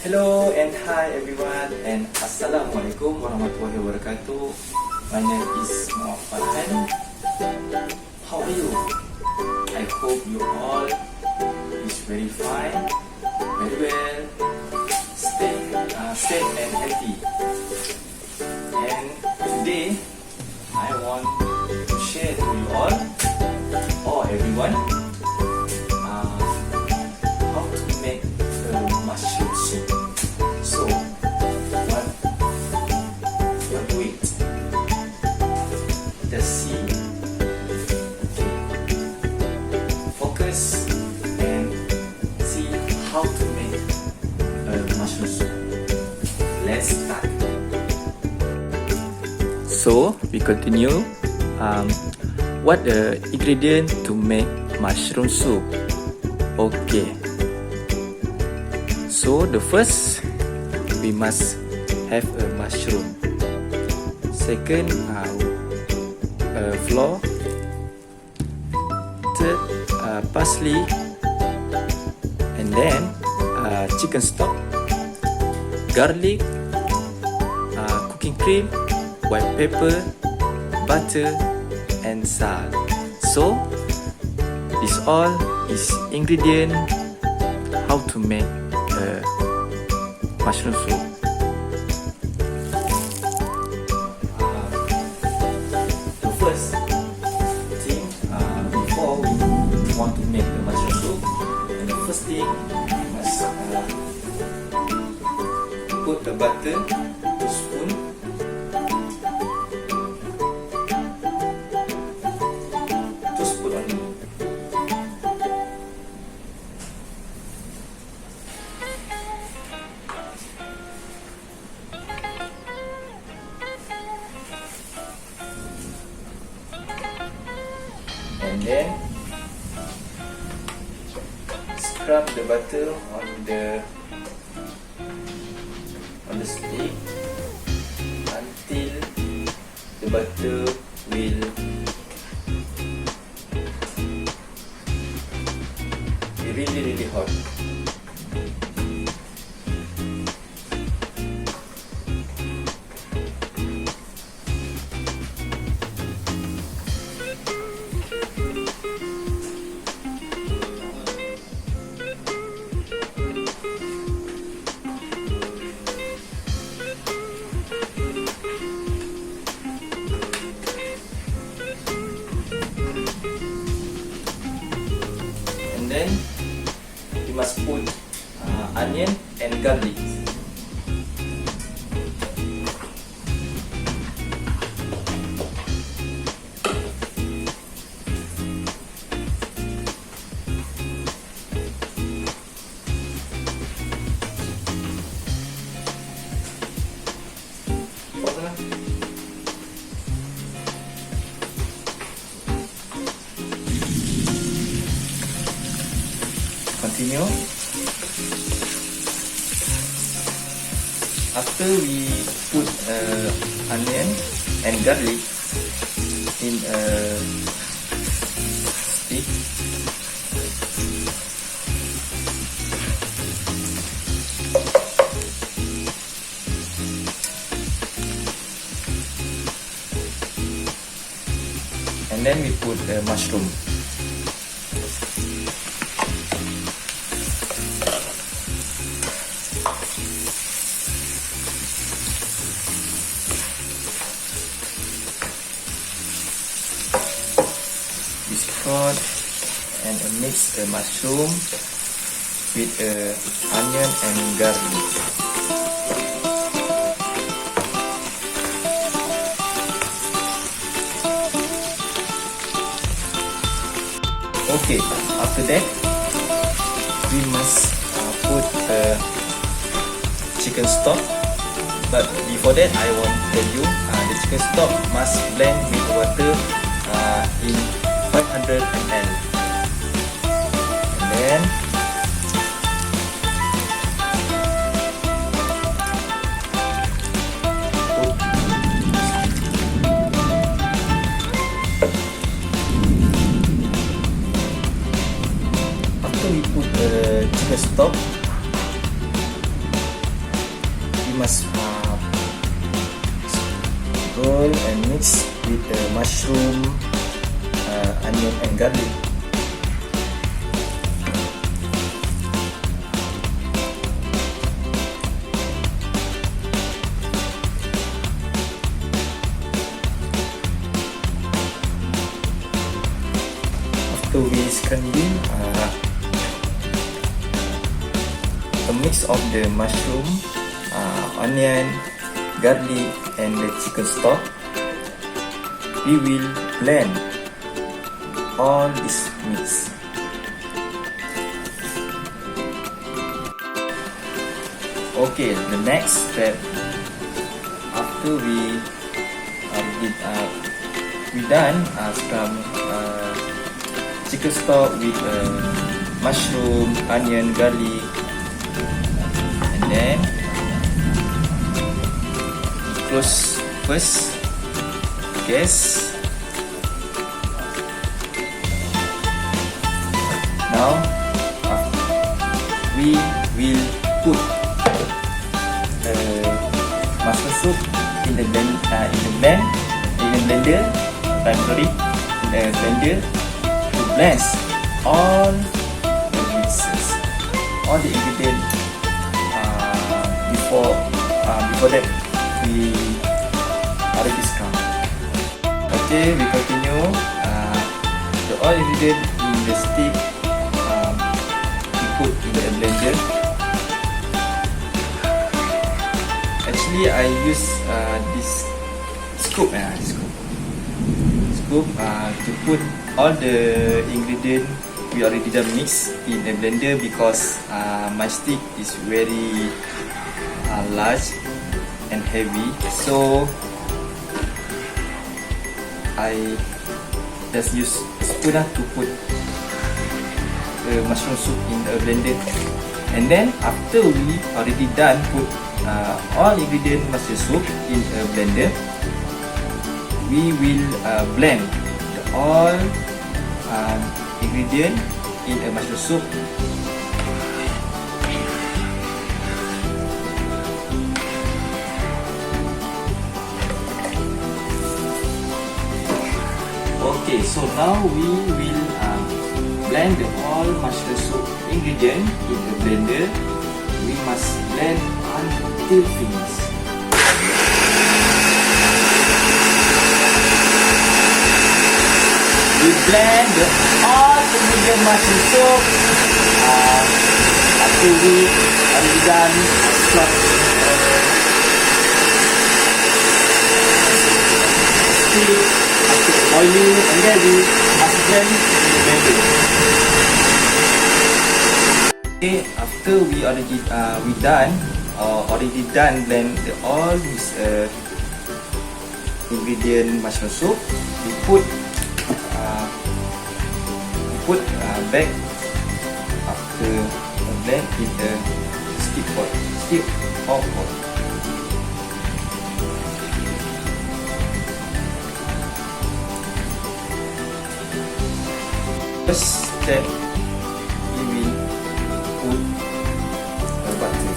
Hello and hi everyone and Assalamualaikum warahmatullahi wabarakatuh. My name is Muhammad. How are you? I hope you all is very fine, very well, stay safe and healthy. And today I want to share to you all or everyone how to make a mushroom soup. So what do it? Just see. Focus and see how to make a mushroom soup. Let's start. So we continue. What the ingredient to make mushroom soup? Okay. So the first, we must have a mushroom. Second, flour. Third, parsley. And then chicken stock, garlic, cooking cream, white pepper, butter, and salt. So this all is ingredient how to make mushroom soup. The first thing before we want to make the mushroom soup, and the first thing we must put the butter 2 spoon. And then scrub the butter on the stick until the butter will be really hot. And then you must put onion and garlic. Continue. After we put onion and garlic in a stick, and then we put the mushroom. Discard and mix the mushroom with onion and garlic. Okay, after that we must put chicken stock. But before that, I want to tell you the chicken stock must blend with water in 500 ml. And then after we put the chicken stock, must roll and mix with the mushroom, onion and garlic. After we scramble, a mix of the mushroom, onion, garlic and the chicken stock, we will blend all this mix. Okay, the next step, after we done scrum chicken stock with mushroom, onion, garlic, and then close first gas. Now we will put mushroom soup in the blender to blend all the mixes, all the ingredients. Before that we already scrum. Okay, we continue. The all ingredients in the stick we put in the blender. Actually, I use this scoop to put all the ingredients we already done mix in the blender, because my stick is very large and heavy, so I just use a spoon to put the mushroom soup in the blender. And then after we already done put all ingredient mushroom soup in a blender, we will blend all ingredient in a mushroom soup. Okay, so now we will blend all mushroom soup ingredient in the blender. We must blend until finish. We blend all ingredient mushroom soup. After we already done stop boiling, and then we must blend in the blender. Okay, after we already blend all this ingredient mushroom soup, we put back after blend in the stick or pot. First step, we will put the butter.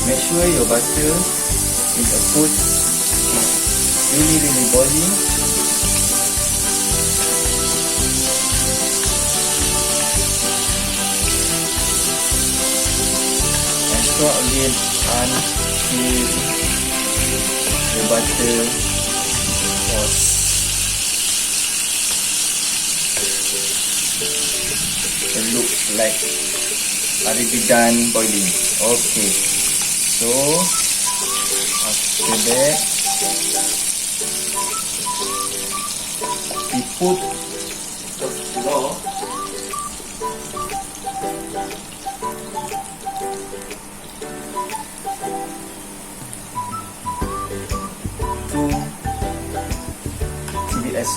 Make sure your butter is put really boiling. And stir again until the butter was look like already done boiling. Okay, so after that we put the flour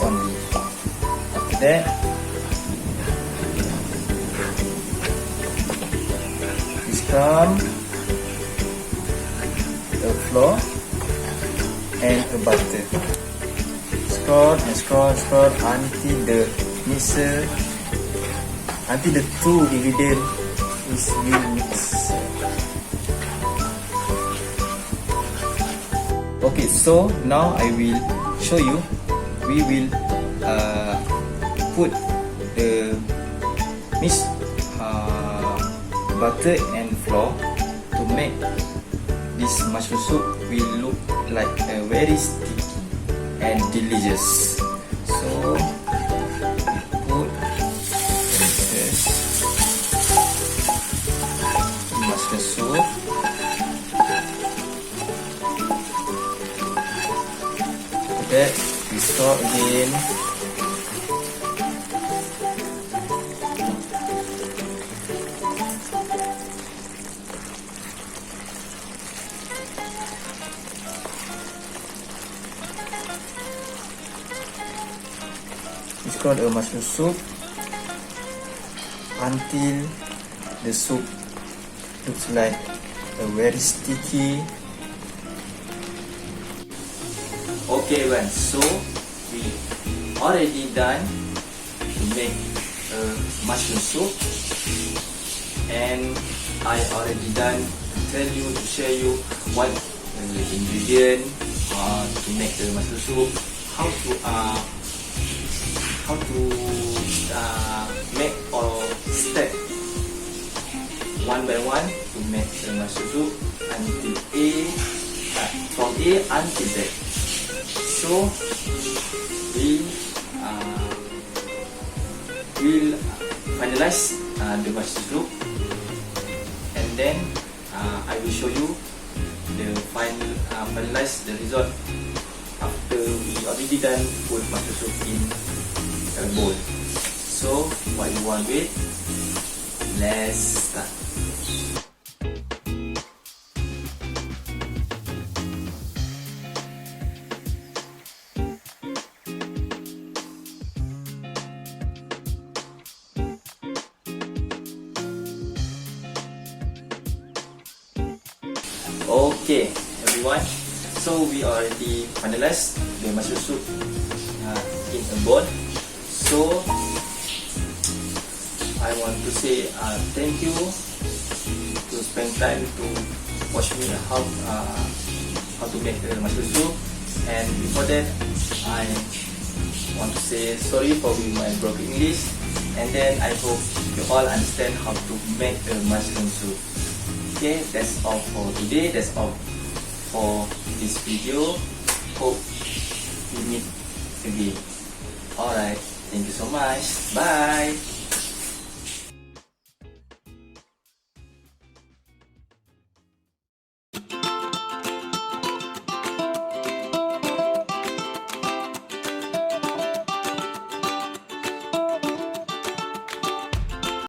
only. After that, we scrum the flour and the butter. Scroll until the mixture until the two ingredient is well mixed. Okay, so now I will show you. We will put the mixed butter and flour to make this mushroom soup will look like a very sticky and delicious. So we put this mushroom soup. After that, we stir again. It's called a mushroom soup until the soup looks like a very sticky. Okay, well, so we already done to make a mushroom soup, and I already done to share you what the ingredient to make the mushroom soup, how to make or step one by one to make the mushroom soup until from A until Z. So we will finalize the mushroom soup, and then I will show you the finalize the result after we already done put mushroom soup in a bowl. So what you want with? Let's start. Okay, everyone. So we already finalized the mushroom soup in a bowl. So I want to say thank you to spend time to watch me how to make the mushroom soup. And before that, I want to say sorry for my broken English. And then I hope you all understand how to make the mushroom soup. Okay, that's all for today. That's all for this video. Hope we meet again. Alright, thank you so much. Bye.